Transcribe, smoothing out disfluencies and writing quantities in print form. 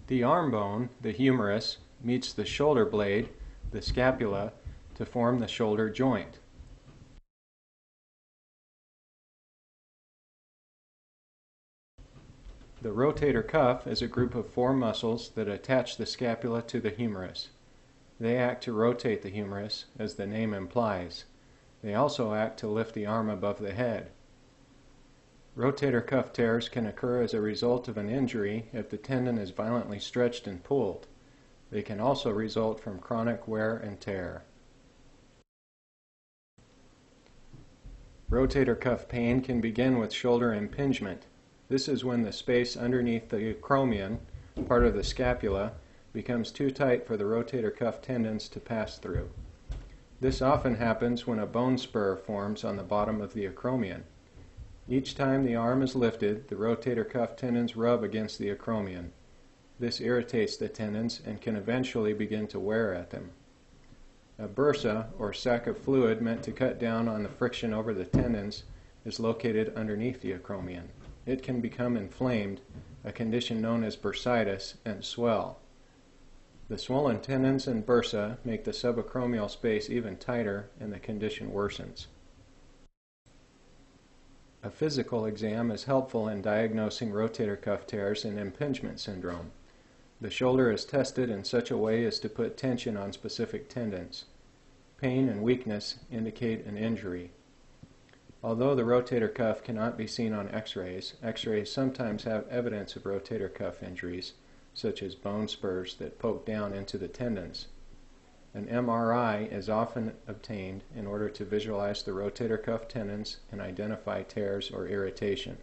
The arm bone, the humerus, meets the shoulder blade, the scapula, to form the shoulder joint. The rotator cuff is a group of 4 muscles that attach the scapula to the humerus. They act to rotate the humerus, as the name implies. They also act to lift the arm above the head. Rotator cuff tears can occur as a result of an injury if the tendon is violently stretched and pulled. They can also result from chronic wear and tear. Rotator cuff pain can begin with shoulder impingement. This is when the space underneath the acromion, part of the scapula, becomes too tight for the rotator cuff tendons to pass through. This often happens when a bone spur forms on the bottom of the acromion. Each time the arm is lifted, the rotator cuff tendons rub against the acromion. This irritates the tendons and can eventually begin to wear at them. A bursa, or sac of fluid meant to cut down on the friction over the tendons, is located underneath the acromion. It can become inflamed, a condition known as bursitis, and swell. The swollen tendons and bursa make the subacromial space even tighter, and the condition worsens. A physical exam is helpful in diagnosing rotator cuff tears and impingement syndrome. The shoulder is tested in such a way as to put tension on specific tendons. Pain and weakness indicate an injury. Although the rotator cuff cannot be seen on X-rays, X-rays sometimes have evidence of rotator cuff injuries, such as bone spurs that poke down into the tendons. An MRI is often obtained in order to visualize the rotator cuff tendons and identify tears or irritation.